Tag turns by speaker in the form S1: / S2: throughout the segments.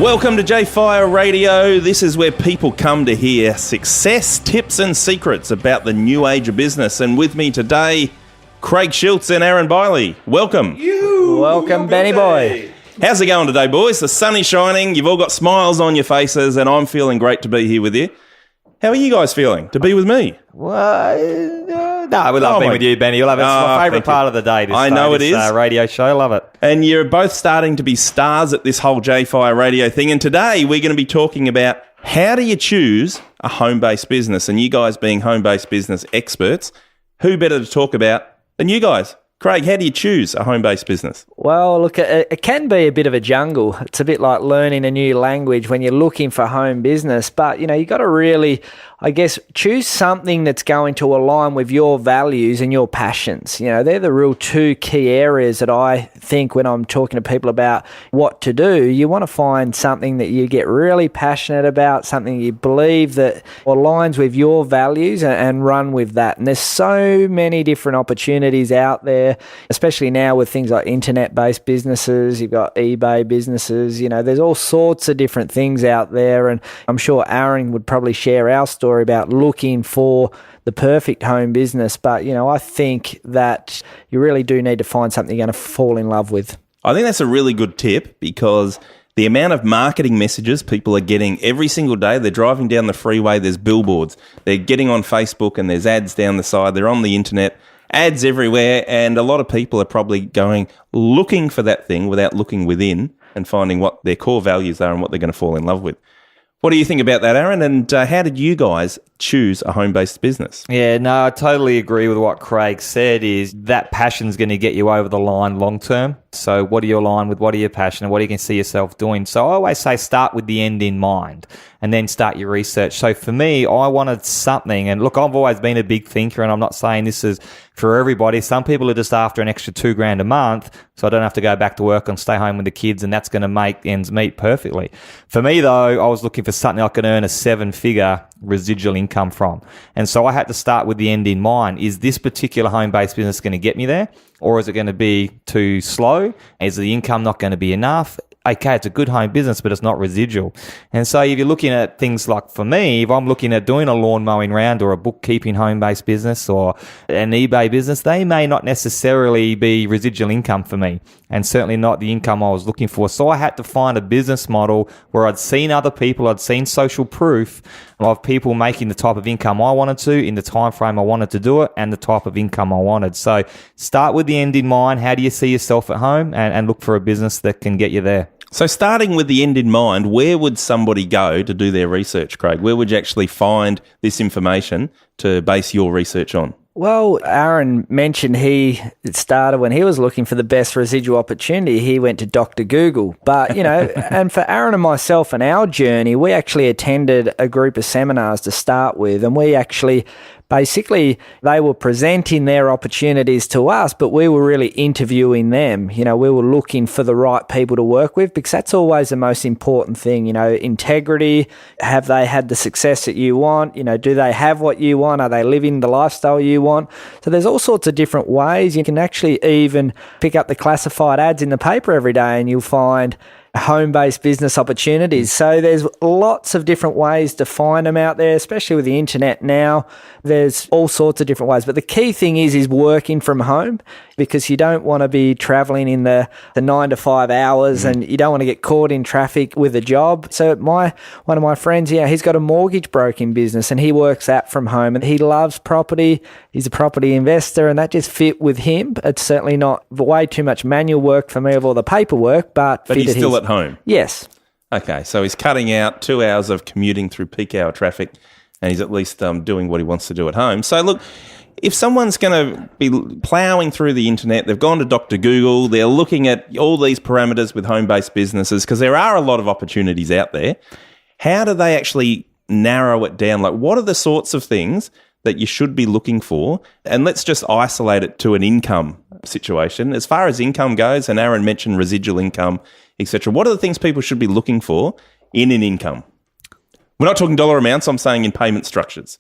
S1: Welcome to J-Fire Radio. This is where people come to hear success, tips and secrets about the new age of business. And with me today, Craig Schulze and Aaron Byerlee. Welcome.
S2: Welcome, Benny boy.
S1: How's it going today, boys? The sun is shining, you've all got smiles on your faces, and I'm feeling great to be here with you. How are you guys feeling to be with me?
S2: Well, no, we love being with you, Benny. It's my favourite part of the day.
S1: I know it is.
S2: Radio show, love it.
S1: And you're both starting to be stars at this whole J-Fire Radio thing. And today we're going to be talking about how do you choose a home-based business? And you guys being home-based business experts, who better to talk about than you guys? Craig, how do you choose a home-based business?
S2: Well, look, it can be a bit of a jungle. It's a bit like learning a new language when you're looking for home business. But, you got to really, I guess, choose something that's going to align with your values and your passions. They're the real two key areas that I think when I'm talking to people about what to do. You want to find something that you get really passionate about, something you believe that aligns with your values and run with that. And there's so many different opportunities out there, especially now with things like internet-based businesses. You've got eBay businesses. There's all sorts of different things out there. And I'm sure Aaron would probably share our story about looking for the perfect home business. But, I think that you really do need to find something you're going to fall in love with.
S1: I think that's a really good tip because the amount of marketing messages people are getting every single day, they're driving down the freeway, there's billboards, they're getting on Facebook and there's ads down the side, they're on the internet, ads everywhere, and a lot of people are probably going looking for that thing without looking within and finding what their core values are and what they're going to fall in love with. What do you think about that, Aaron? And how did you guys choose a home-based business?
S3: Yeah, no, I totally agree with what Craig said, is that passion's going to get you over the line long term. So what are you aligned with? What are you passionate? What do you can see yourself doing? So I always say start with the end in mind and then start your research. So for me, I wanted something, and look, I've always been a big thinker, and I'm not saying this is for everybody. Some people are just after an extra $2,000 a month, so I don't have to go back to work and stay home with the kids, and that's going to make ends meet perfectly. For me, though, I was looking for something I could earn a 7-figure residual income from. And so I had to start with the end in mind. Is this particular home-based business going to get me there? Or is it going to be too slow? Is the income not going to be enough? Okay, it's a good home business, but it's not residual. And so if you're looking at things like, for me, if I'm looking at doing a lawn mowing round or a bookkeeping home-based business or an eBay business, they may not necessarily be residual income for me, and certainly not the income I was looking for. So I had to find a business model where I'd seen other people, I'd seen social proof of people making the type of income I wanted to, in the time frame I wanted to do it, and the type of income I wanted. So start with the end in mind. How do you see yourself at home? And look for a business that can get you there.
S1: So starting with the end in mind, where would somebody go to do their research, Craig? Where would you actually find this information to base your research on?
S2: Well, Aaron mentioned it started when he was looking for the best residual opportunity. He went to Dr. Google. But, and for Aaron and myself and our journey, we actually attended a group of seminars to start with, and we actually basically, they were presenting their opportunities to us, but we were really interviewing them. We were looking for the right people to work with, because that's always the most important thing. Integrity. Have they had the success that you want? Do they have what you want? Are they living the lifestyle you want? So there's all sorts of different ways. You can actually even pick up the classified ads in the paper every day and you'll find home-based business opportunities. So there's lots of different ways to find them out there, especially with the internet now. There's all sorts of different ways. But the key thing is working from home, because you don't want to be traveling in the 9 to 5 hours and you don't want to get caught in traffic with a job. So one of my friends, he's got a mortgage broking business and he works that from home, and he loves property. He's a property investor, and that just fit with him. It's certainly not way too much manual work for me of all the paperwork, but
S1: he's still at home.
S2: Yes.
S1: Okay, so he's cutting out 2 hours of commuting through peak hour traffic, and he's at least doing what he wants to do at home. So look, if someone's going to be ploughing through the internet, they've gone to Dr. Google, they're looking at all these parameters with home-based businesses, because there are a lot of opportunities out there. How do they actually narrow it down? Like, what are the sorts of things that you should be looking for? And let's just isolate it to an income situation. As far as income goes, and Aaron mentioned residual income, etc., what are the things people should be looking for in an income? We're not talking dollar amounts, I'm saying in payment structures.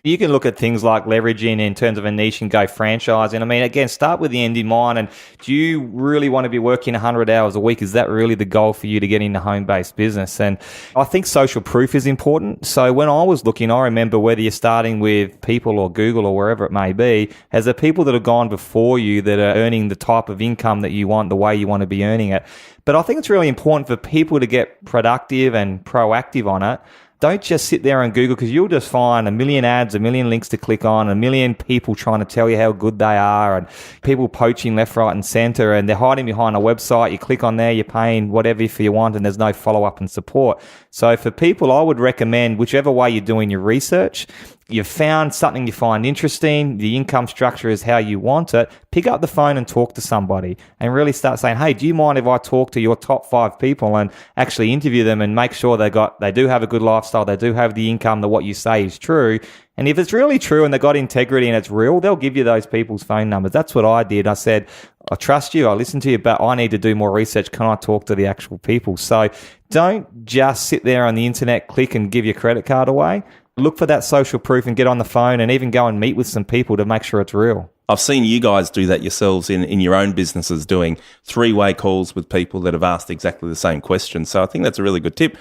S3: You can look at things like leveraging in terms of a niche and go franchising. I mean, again, start with the end in mind. And do you really want to be working 100 hours a week? Is that really the goal for you to get into home-based business? And I think social proof is important. So when I was looking, I remember whether you're starting with people or Google or wherever it may be, as the people that have gone before you that are earning the type of income that you want, the way you want to be earning it. But I think it's really important for people to get productive and proactive on it. Don't just sit there and Google, because you'll just find a million ads, a million links to click on, a million people trying to tell you how good they are, and people poaching left, right, and center, and they're hiding behind a website. You click on there, you're paying whatever you want, and there's no follow-up and support. So for people, I would recommend whichever way you're doing your research, you've found something you find interesting, the income structure is how you want it, pick up the phone and talk to somebody and really start saying, hey, do you mind if I talk to your top 5 people and actually interview them and make sure they do have a good lifestyle, they do have the income, that what you say is true. And if it's really true and they've got integrity and it's real, they'll give you those people's phone numbers. That's what I did. I said, I trust you, I listen to you, but I need to do more research. Can I talk to the actual people? So don't just sit there on the internet, click and give your credit card away. Look for that social proof and get on the phone and even go and meet with some people to make sure it's real.
S1: I've seen you guys do that yourselves in your own businesses, doing 3-way calls with people that have asked exactly the same question. So I think that's a really good tip.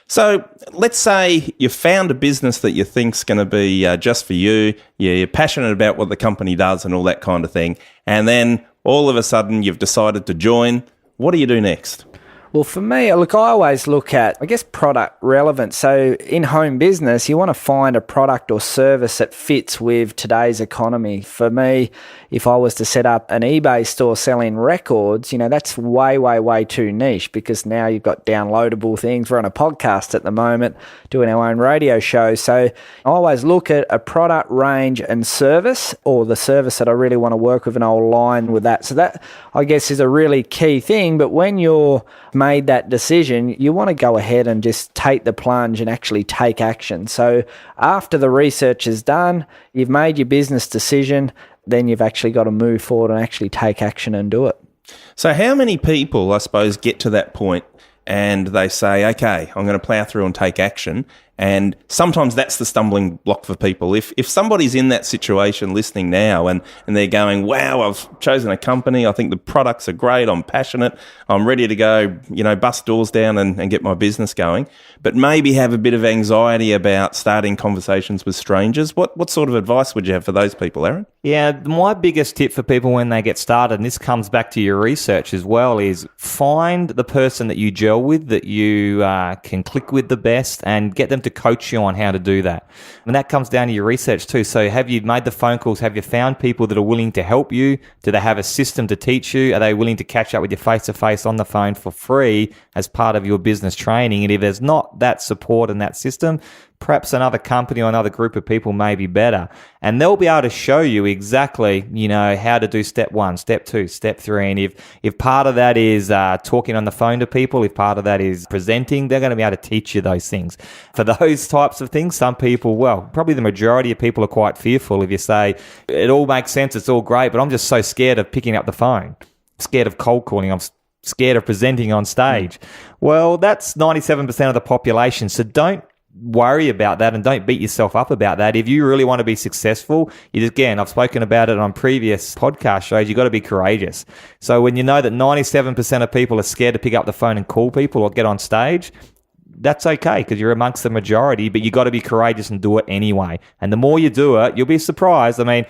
S1: So let's say you found a business that you think's going to be just for you. You're passionate about what the company does and all that kind of thing. And then all of a sudden you've decided to join. What do you do next?
S2: Well, for me, look, I always look at, I guess, product relevance. So in home business, you want to find a product or service that fits with today's economy. For me, if I was to set up an eBay store selling records, that's way, way, way too niche, because now you've got downloadable things. We're on a podcast at the moment doing our own radio show. So I always look at a product range and service, or the service that I really want to work with, and I'll align with that. So that, I guess, is a really key thing. But when you're made that decision, you want to go ahead and just take the plunge and actually take action. So after the research is done, you've made your business decision, then you've actually got to move forward and actually take action and do it.
S1: So how many people, I suppose, get to that point and they say, okay, I'm going to plow through and take action? And sometimes that's the stumbling block for people. If somebody's in that situation listening now and they're going, wow, I've chosen a company, I think the products are great, I'm passionate, I'm ready to go, bust doors down and get my business going, but maybe have a bit of anxiety about starting conversations with strangers, what sort of advice would you have for those people, Aaron?
S3: Yeah, my biggest tip for people when they get started, and this comes back to your research as well, is find the person that you gel with, that you can click with the best, and get them to coach you on how to do that. And that comes down to your research too. So have you made the phone calls? Have you found people that are willing to help you? Do they have a system to teach you? Are they willing to catch up with you face-to-face on the phone for free as part of your business training? And if there's not that support and that system, perhaps another company or another group of people may be better. And they'll be able to show you exactly, how to do step 1, step 2, step 3. And if part of that is talking on the phone to people, if part of that is presenting, they're going to be able to teach you those things. For those types of things, some people, well, probably the majority of people are quite fearful if you say, it all makes sense, it's all great, but I'm just so scared of picking up the phone, scared of cold calling, I'm scared of presenting on stage. Well, that's 97% of the population. So don't worry about that and don't beat yourself up about that. If you really want to be successful, again, I've spoken about it on previous podcast shows, you've got to be courageous. So when you know that 97% of people are scared to pick up the phone and call people or get on stage, that's okay, because you're amongst the majority, but you got to be courageous and do it anyway. And the more you do it, you'll be surprised. I mean,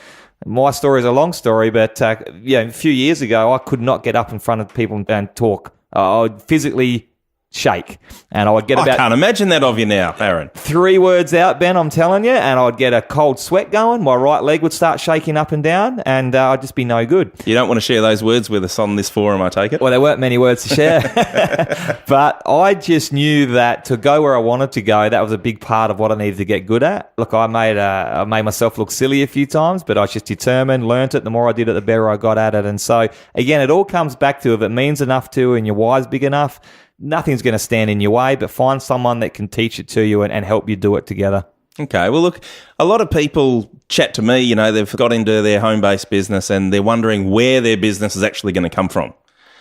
S3: my story is a long story, but a few years ago, I could not get up in front of people and talk. I would physically shake, and I would get
S1: I can't imagine that of you now, Aaron.
S3: 3 words out, Ben, I'm telling you, and I'd get a cold sweat going. My right leg would start shaking up and down, and I'd just be no good.
S1: You don't want to share those words with us on this forum, I take it?
S3: Well, there weren't many words to share. But I just knew that to go where I wanted to go, that was a big part of what I needed to get good at. Look, I made myself look silly a few times, but I was just determined, learnt it. The more I did it, the better I got at it. And so, again, it all comes back to if it means enough to and your why's big enough, nothing's going to stand in your way, but find someone that can teach it to you and help you do it together.
S1: Okay, well, look, a lot of people chat to me, they've got into their home-based business and they're wondering where their business is actually going to come from.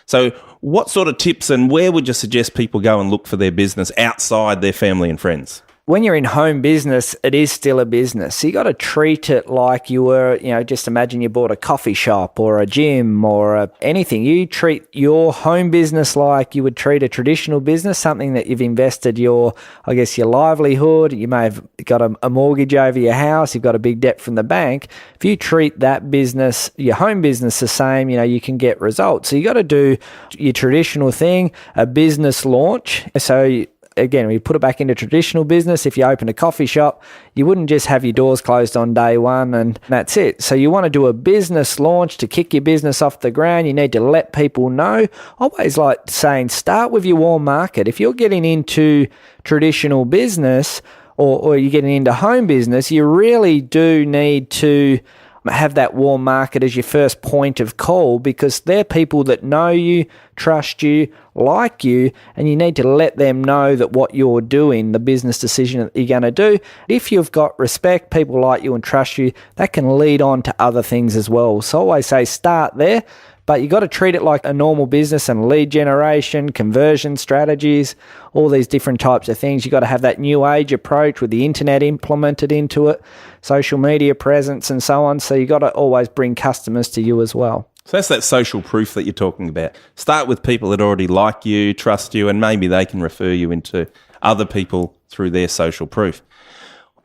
S1: So what sort of tips and where would you suggest people go and look for their business outside their family and friends?
S2: when you're in home business, it is still a business. So you got to treat it like you were, just imagine you bought a coffee shop or a gym or anything. You treat your home business like you would treat a traditional business, something that you've invested your livelihood. You may have got a mortgage over your house. You've got a big debt from the bank. If you treat that business, your home business, the same, you can get results. So you got to do your traditional thing, a business launch. So again, we put it back into traditional business. If you open a coffee shop, you wouldn't just have your doors closed on day one and that's it. So you want to do a business launch to kick your business off the ground. You need to let people know. I always like saying, start with your warm market. If you're getting into traditional business or you're getting into home business, you really do need to have that warm market as your first point of call, because they're people that know you, trust you, like you, and you need to let them know that what you're doing, the business decision that you're going to do, if you've got respect, people like you and trust you, that can lead on to other things as well. So I always say start there, but you got to treat it like a normal business, and lead generation, conversion strategies, all these different types of things. You got to have that new age approach with the internet implemented into it, social media presence and so on. So you got to always bring customers to you as well.
S1: So that's that social proof that you're talking about. Start with people that already like you, trust you, and maybe they can refer you into other people through their social proof.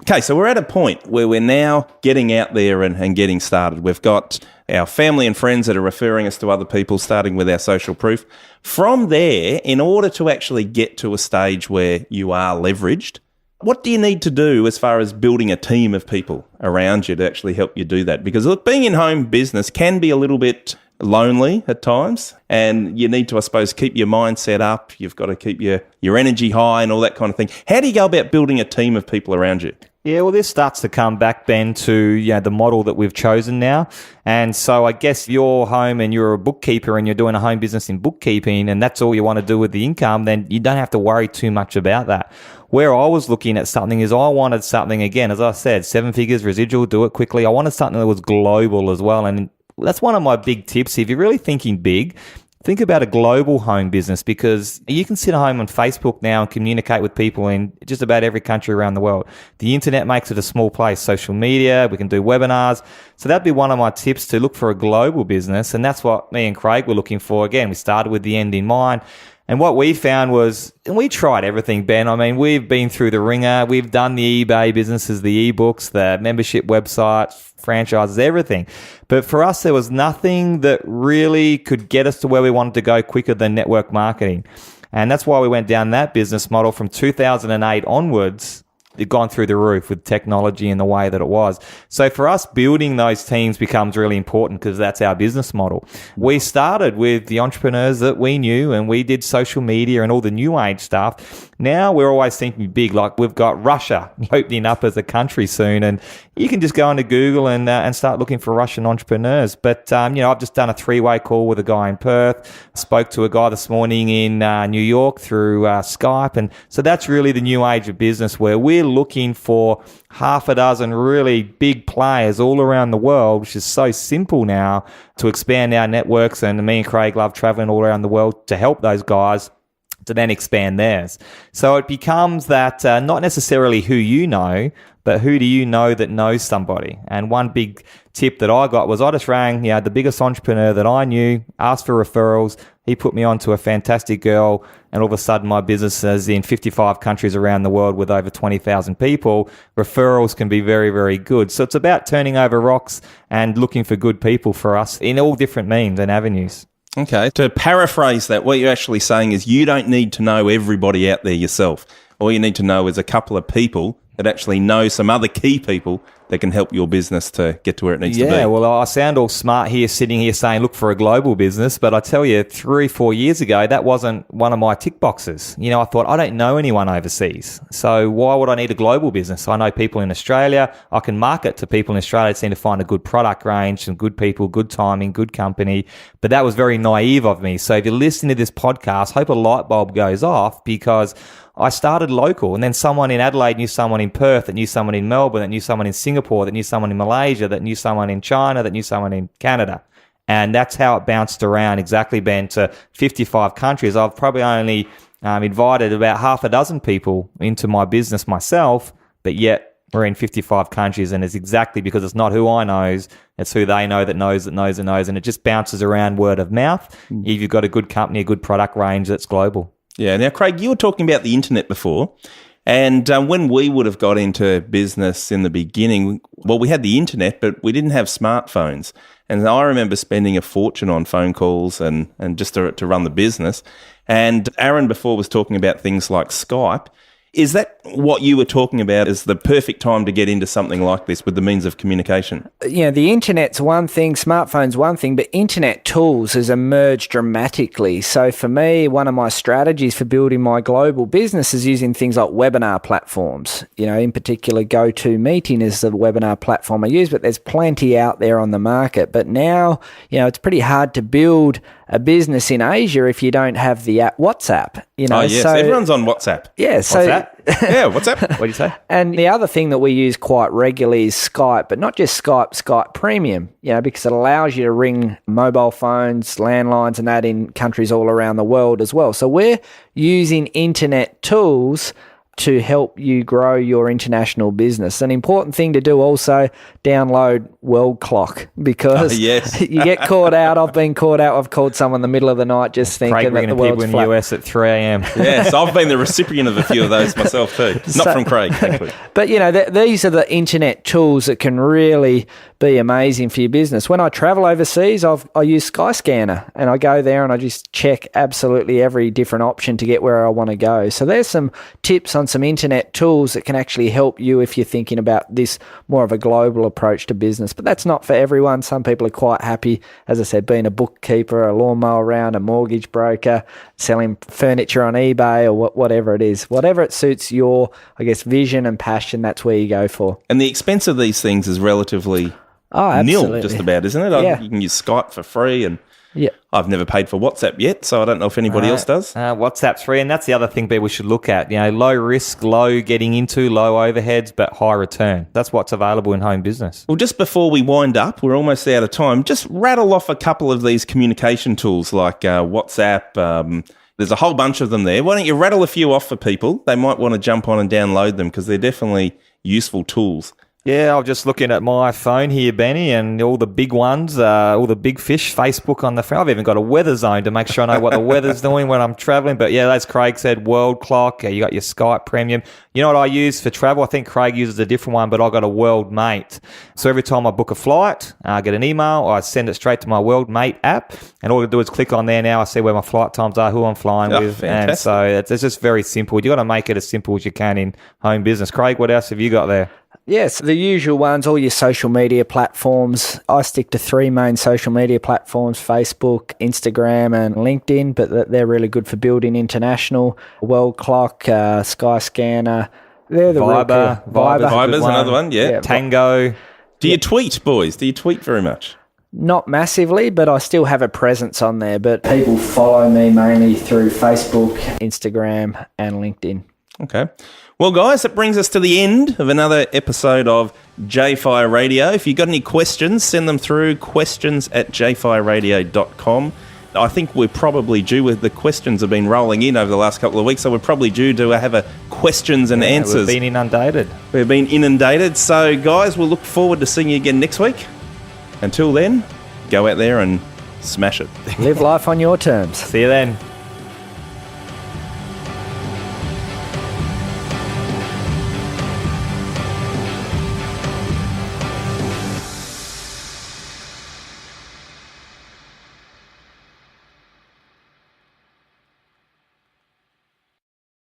S1: Okay, so we're at a point where we're now getting out there and getting started. We've got our family and friends that are referring us to other people, starting with our social proof. From there, in order to actually get to a stage where you are leveraged, what do you need to do as far as building a team of people around you to actually help you do that? Because look, being in home business can be a little bit lonely at times, and you need to, I suppose, keep your mindset up. You've got to keep your energy high and all that kind of thing. How do you go about building a team of people around you?
S3: Yeah, well, this starts to come back, Ben, to the model that we've chosen now. And so I guess you're home and you're a bookkeeper and you're doing a home business in bookkeeping, and that's all you want to do with the income, then you don't have to worry too much about that. Where I was looking at something is I wanted something, again, as I said, 7 figures, residual, do it quickly. I wanted something that was global as well. And that's one of my big tips. If you're really thinking big, think about a global home business, because you can sit at home on Facebook now and communicate with people in just about every country around the world. The internet makes it a small place. Social media, we can do webinars. So that'd be one of my tips, to look for a global business. And that's what me and Craig were looking for. Again, we started with the end in mind. And what we found was, and we tried everything, Ben. I mean, we've been through the ringer. We've done the eBay businesses, the ebooks, the membership websites, franchises, everything. But for us, there was nothing that really could get us to where we wanted to go quicker than network marketing. And that's why we went down that business model from 2008 onwards. It gone through the roof with technology and the way that it was. So for us, building those teams becomes really important, because that's our business model. We started with the entrepreneurs that we knew, and we did social media and all the new age stuff. Now we're always thinking big, like we've got Russia opening up as a country soon, and you can just go into Google and start looking for Russian entrepreneurs. But I've just done a 3-way call with a guy in Perth, spoke to a guy this morning in New York through Skype, and so that's really the new age of business, where we're looking for half a dozen really big players all around the world, which is so simple now to expand our networks. And me and Craig love traveling all around the world to help those guys to then expand theirs. So it becomes that not necessarily who you know, but who do you know that knows somebody. And one big tip that I got was I just rang the biggest entrepreneur that I knew, asked for referrals. He put me on to a fantastic girl, and all of a sudden my business is in 55 countries around the world with over 20,000 people. Referrals can be very, very good. So it's about turning over rocks and looking for good people for us in all different means and avenues.
S1: Okay, to paraphrase that, what you're actually saying is you don't need to know everybody out there yourself. All you need to know is a couple of people that actually know some other key people that can help your business to get to where it needs to be.
S3: Yeah, well, I sound all smart here, sitting here saying, look for a global business. But I tell you, 3-4 years ago, that wasn't one of my tick boxes. I thought, I don't know anyone overseas. So why would I need a global business? I know people in Australia. I can market to people in Australia that seem to find a good product range, some good people, good timing, good company. But that was very naive of me. So if you're listening to this podcast, hope a light bulb goes off, because I started local, and then someone in Adelaide knew someone in Perth, that knew someone in Melbourne, that knew someone in Singapore, that knew someone in Malaysia, that knew someone in China, that knew someone in Canada. And that's how it bounced around exactly, Ben, to 55 countries. I've probably only Invited about half a dozen people into my business myself, but yet we're in 55 countries, and it's exactly because it's not who I knows, it's who they know that knows that knows that knows, and it just bounces around word of mouth if you've got a good company, a good product range that's global.
S1: Yeah. Now, Craig, you were talking about the internet before, and when we would have got into business in the beginning, well, we had the internet, but we didn't have smartphones. And I remember spending a fortune on phone calls and just to run the business. And Aaron before was talking about things like Skype. Is that what you were talking about as the perfect time to get into something like this with the means of communication?
S2: The internet's one thing, smartphone's one thing, but internet tools has emerged dramatically. So for me, one of my strategies for building my global business is using things like webinar platforms. In particular, GoToMeeting is the webinar platform I use, but there's plenty out there on the market. But now, it's pretty hard to build a business in Asia if you don't have the app WhatsApp.
S1: Yes,
S2: so
S1: everyone's on WhatsApp.
S2: Yeah, so
S3: WhatsApp?
S1: Yeah, WhatsApp.
S3: What do you say?
S2: And the other thing that we use quite regularly is Skype, but not just Skype, Skype Premium, because it allows you to ring mobile phones, landlines, and that in countries all around the world as well. So we're using internet tools to help you grow your international business. An important thing to do also, download World Clock, because
S1: yes.
S2: you get caught out. I've been caught out. I've called someone in the middle of the night just thinking that the world's
S3: in
S2: flat.
S3: the US at 3 a.m.
S1: Yes, I've been the recipient of a few of those myself too. Not from Craig, thankfully.
S2: But, these are the internet tools that can really be amazing for your business. When I travel overseas, I use Skyscanner, and I go there and I just check absolutely every different option to get where I want to go. So there's some tips on some internet tools that can actually help you if you're thinking about this more of a global approach to business. But that's not for everyone. Some people are quite happy, as I said, being a bookkeeper, a lawnmower round, a mortgage broker, selling furniture on eBay, or whatever it is. Whatever it suits your, vision and passion, that's where you go for.
S1: And the expense of these things is relatively
S2: absolutely
S1: nil, just about, isn't it?
S2: Yeah.
S1: You can use Skype for free, and
S2: yeah.
S1: I've never paid for WhatsApp yet, so I don't know if anybody else does.
S3: WhatsApp's free, and that's the other thing people should look at. Low risk, low getting into, low overheads, but high return. That's what's available in home business.
S1: Well, just before we wind up, we're almost out of time. Just rattle off a couple of these communication tools like WhatsApp. There's a whole bunch of them there. Why don't you rattle a few off for people? They might want to jump on and download them because they're definitely useful tools.
S3: Yeah, I'm just looking at my phone here, Benny, and all the big ones, all the big fish, Facebook on the phone. I've even got a weather zone to make sure I know what the weather's doing when I'm traveling. But yeah, as Craig said, World Clock, you got your Skype Premium. You know what I use for travel? I think Craig uses a different one, but I got a World Mate. So every time I book a flight, I get an email, I send it straight to my World Mate app, and all I do is click on there now. I see where my flight times are, who I'm flying with.
S1: Fantastic.
S3: And so it's just very simple. You got to make it as simple as you can in home business. Craig, what else have you got there?
S2: Yes, the usual ones, all your social media platforms. I stick to 3 main social media platforms, Facebook, Instagram and LinkedIn, but they're really good for building international. World Clock, Skyscanner, they're the
S3: Viber's
S1: Viber's another one, yeah.
S3: Tango.
S1: Do you tweet, boys? Do you tweet very much?
S2: Not massively, but I still have a presence on there. But people follow me mainly through Facebook, Instagram and LinkedIn.
S1: Okay. Well, guys, that brings us to the end of another episode of JFire Radio. If you've got any questions, send them through, questions@jfireradio.com. I think we're probably due with the questions have been rolling in over the last couple of weeks, so we're probably due to have a questions and answers.
S3: We've been inundated.
S1: We've been inundated. So, guys, we'll look forward to seeing you again next week. Until then, go out there and smash it.
S2: Live life on your terms.
S3: See you then.